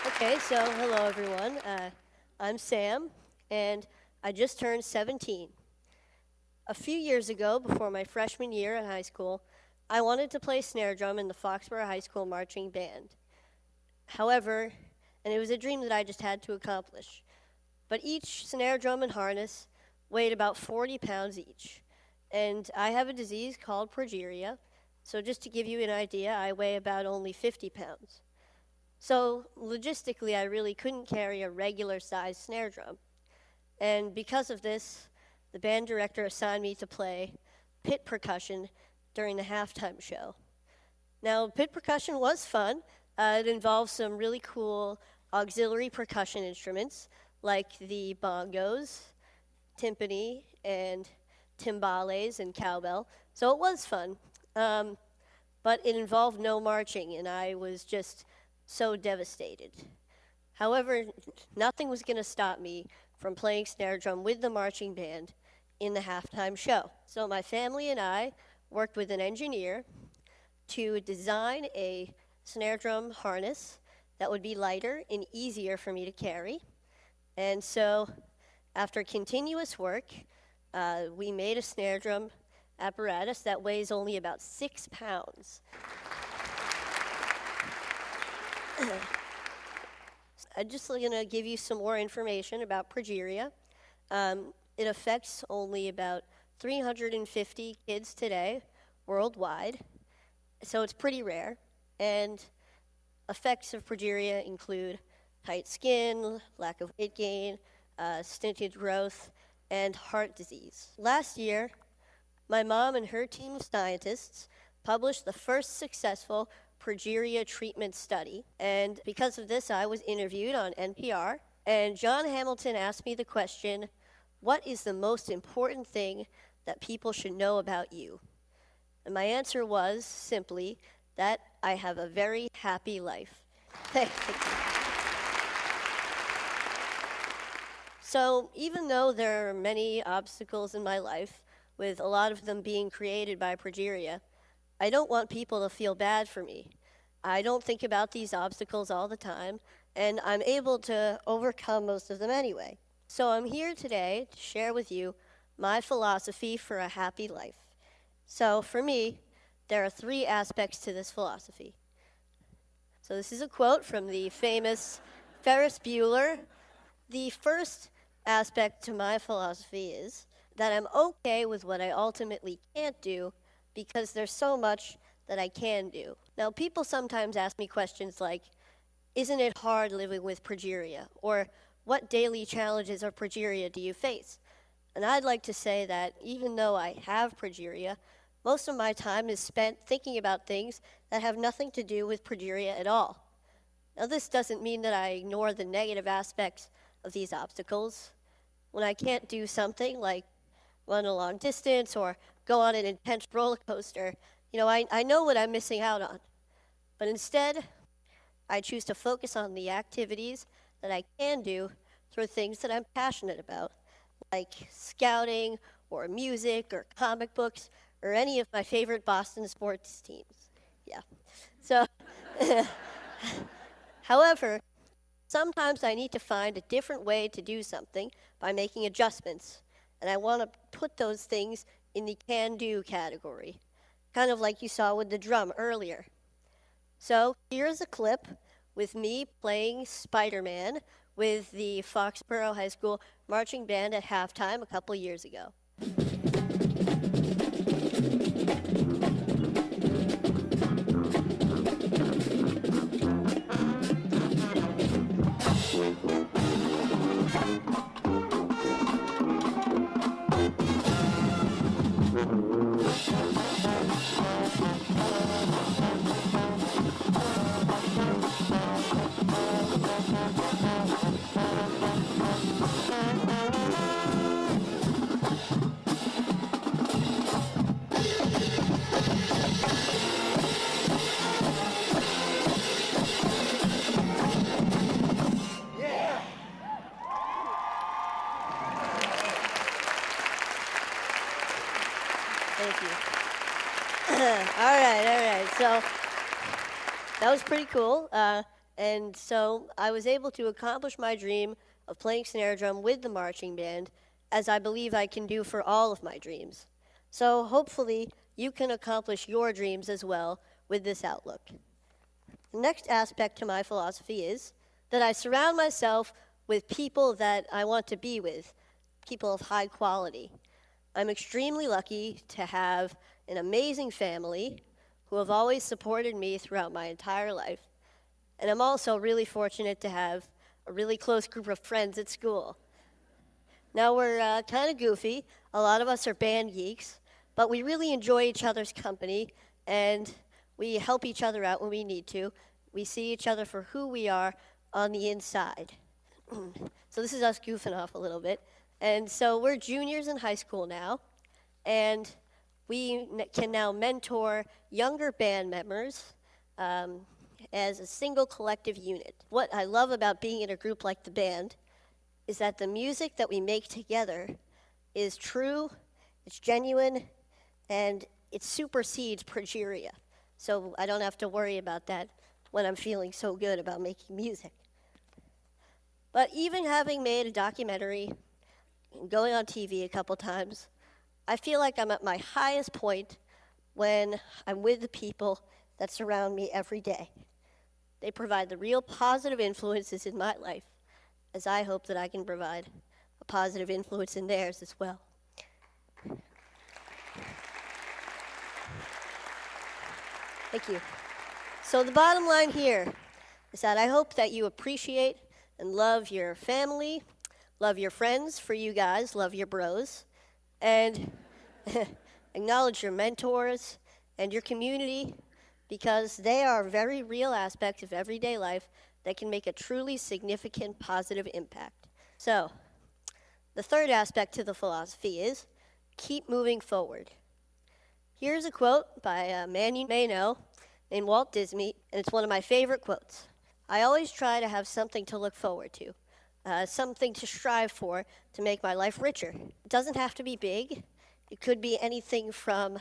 Okay, so hello everyone. I'm Sam, and I just turned 17. A few years ago, before my freshman year in high school, I wanted to play snare drum in the Foxborough High School marching band. However, and it was a dream that I just had to accomplish, but each snare drum and harness weighed about 40 pounds each. And I have a disease called progeria, so just to give you an idea, I weigh about only 50 pounds. So logistically, I really couldn't carry a regular sized snare drum. And because of this, the band director assigned me to play pit percussion during the halftime show. Now, pit percussion was fun. It involved some really cool auxiliary percussion instruments like the bongos, timpani, and timbales and cowbell. So it was fun. But it involved no marching, and I was just so devastated. However, nothing was going to stop me from playing snare drum with the marching band in the halftime show. So my family and I worked with an engineer to design a snare drum harness that would be lighter and easier for me to carry. And so, after continuous work, we made a snare drum apparatus that weighs only about 6 pounds. I'm just going to give you some more information about progeria. It affects only about 350 kids today worldwide, so it's pretty rare. And effects of progeria include tight skin, lack of weight gain, stunted growth, and heart disease. Last year, my mom and her team of scientists published the first successful progeria treatment study, and because of this, I was interviewed on NPR, and John Hamilton asked me the question, what is the most important thing that people should know about you? And my answer was simply that I have a very happy life. Thank you. So even though there are many obstacles in my life, with a lot of them being created by progeria, I don't want people to feel bad for me. I don't think about these obstacles all the time, and I'm able to overcome most of them anyway. So I'm here today to share with you my philosophy for a happy life. So for me, there are 3 aspects to this philosophy. So this is a quote from the famous Ferris Bueller. The first aspect to my philosophy is that I'm okay with what I ultimately can't do because there's so much that I can do. Now, people sometimes ask me questions like, isn't it hard living with progeria? Or what daily challenges of progeria do you face? And I'd like to say that even though I have progeria, most of my time is spent thinking about things that have nothing to do with progeria at all. Now, this doesn't mean that I ignore the negative aspects of these obstacles. When I can't do something like run a long distance or go on an intense roller coaster, I know what I'm missing out on. But instead, I choose to focus on the activities that I can do through things that I'm passionate about, like scouting or music or comic books or any of my favorite Boston sports teams. Yeah. So, however, sometimes I need to find a different way to do something by making adjustments, and I want to put those things in the can-do category, kind of like you saw with the drum earlier. So here's a clip with me playing Spider-Man with the Foxborough High School marching band at halftime a couple years ago. Thank you. All right. So that was pretty cool. And so I was able to accomplish my dream of playing snare drum with the marching band, as I believe I can do for all of my dreams. So hopefully you can accomplish your dreams as well with this outlook. The next aspect to my philosophy is that I surround myself with people that I want to be with, people of high quality. I'm extremely lucky to have an amazing family who have always supported me throughout my entire life. And I'm also really fortunate to have a really close group of friends at school. Now, we're kind of goofy. A lot of us are band geeks, but we really enjoy each other's company, and we help each other out when we need to. We see each other for who we are on the inside. So this is us goofing off a little bit. And so we're juniors in high school now, and we can now mentor younger band members as a single collective unit. What I love about being in a group like the band is that the music that we make together is true, it's genuine, and it supersedes progeria. So I don't have to worry about that when I'm feeling so good about making music. But even having made a documentary and going on TV a couple times, I feel like I'm at my highest point when I'm with the people that surround me every day. They provide the real positive influences in my life, as I hope that I can provide a positive influence in theirs as well. Thank you. So the bottom line here is that I hope that you appreciate and love your family, love your friends, for you guys, love your bros, and acknowledge your mentors and your community, because they are very real aspects of everyday life that can make a truly significant positive impact. So, the third aspect to the philosophy is keep moving forward. Here's a quote by a man you may know named Walt Disney, and it's one of my favorite quotes. I always try to have something to look forward to, something to strive for to make my life richer. It doesn't have to be big. It could be anything from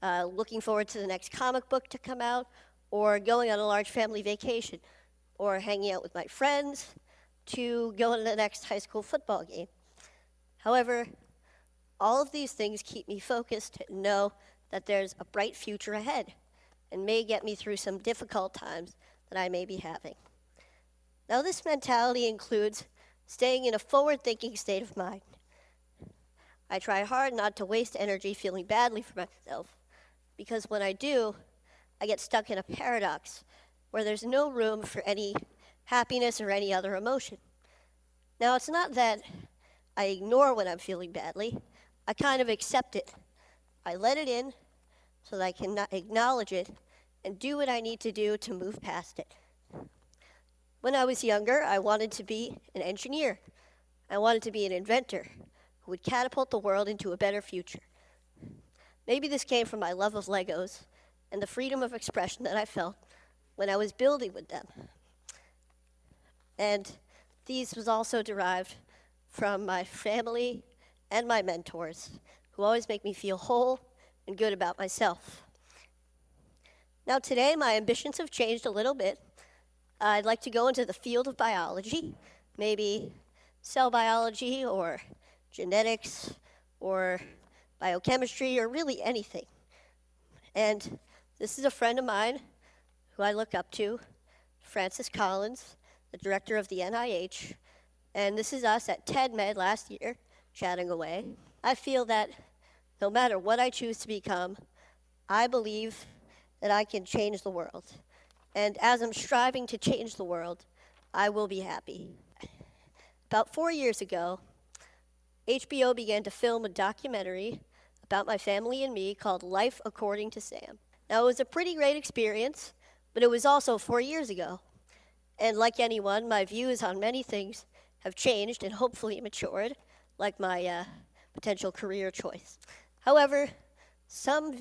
looking forward to the next comic book to come out, or going on a large family vacation, or hanging out with my friends, to going to the next high school football game. However, all of these things keep me focused and know that there's a bright future ahead and may get me through some difficult times that I may be having. Now, this mentality includes staying in a forward-thinking state of mind. I try hard not to waste energy feeling badly for myself, because when I do, I get stuck in a paradox where there's no room for any happiness or any other emotion. Now, it's not that I ignore when I'm feeling badly. I kind of accept it. I let it in so that I can acknowledge it and do what I need to do to move past it. When I was younger, I wanted to be an engineer. I wanted to be an inventor who would catapult the world into a better future. Maybe this came from my love of Legos and the freedom of expression that I felt when I was building with them. And these was also derived from my family and my mentors, who always make me feel whole and good about myself. Now today, my ambitions have changed a little bit. I'd like to go into the field of biology, maybe cell biology or genetics or biochemistry or really anything. And this is a friend of mine who I look up to, Francis Collins, the director of the NIH, and this is us at TED-Med last year, chatting away. I feel that no matter what I choose to become, I believe that I can change the world. And as I'm striving to change the world, I will be happy. About 4 years ago, HBO began to film a documentary about my family and me called Life According to Sam. Now, it was a pretty great experience, but it was also 4 years ago. And like anyone, my views on many things have changed and hopefully matured, like my potential career choice. However, some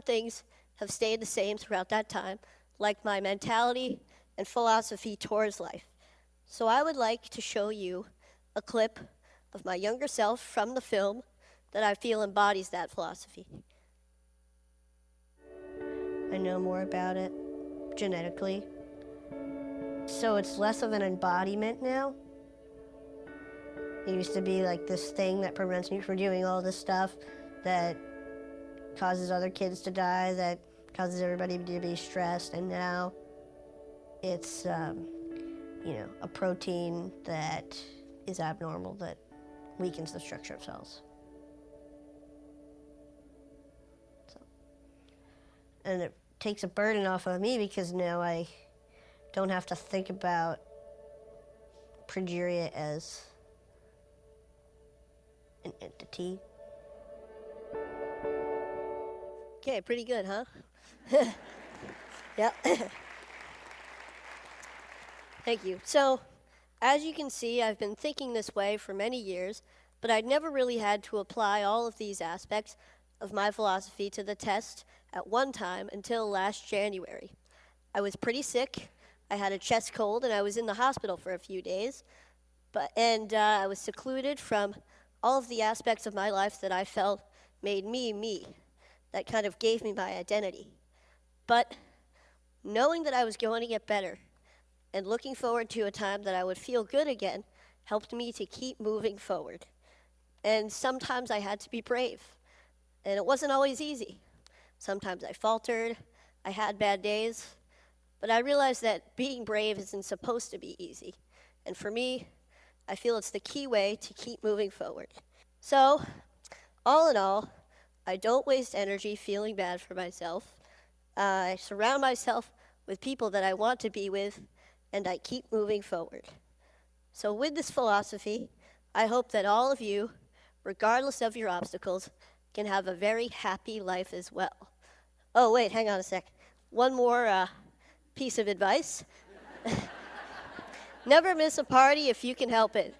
things have stayed the same throughout that time, like my mentality and philosophy towards life. So I would like to show you a clip of my younger self from the film that I feel embodies that philosophy. I know more about it genetically. So So it's less of an embodiment now. It used to be like this thing that prevents me from doing all this stuff that causes other kids to die, that causes everybody to be stressed, and now it's, a protein that is abnormal, that weakens the structure of cells. And it takes a burden off of me because now I don't have to think about progeria as an entity. Okay, pretty good, huh? Yep. Thank you. So, as you can see, I've been thinking this way for many years, but I'd never really had to apply all of these aspects of my philosophy to the test at one time until last January. I was pretty sick. I had a chest cold, and I was in the hospital for a few days. I was secluded from all of the aspects of my life that I felt made me, me. That kind of gave me my identity. But knowing that I was going to get better and looking forward to a time that I would feel good again helped me to keep moving forward. And sometimes I had to be brave. And it wasn't always easy. Sometimes I faltered, I had bad days, but I realized that being brave isn't supposed to be easy. And for me, I feel it's the key way to keep moving forward. So, all in all, I don't waste energy feeling bad for myself. I surround myself with people that I want to be with, and I keep moving forward. So with this philosophy, I hope that all of you, regardless of your obstacles, can have a very happy life as well. Oh, wait, hang on a sec. One more piece of advice. Never miss a party if you can help it.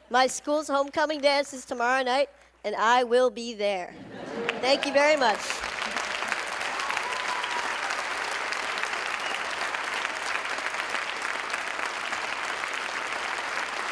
My school's homecoming dance is tomorrow night, and I will be there. Thank you very much.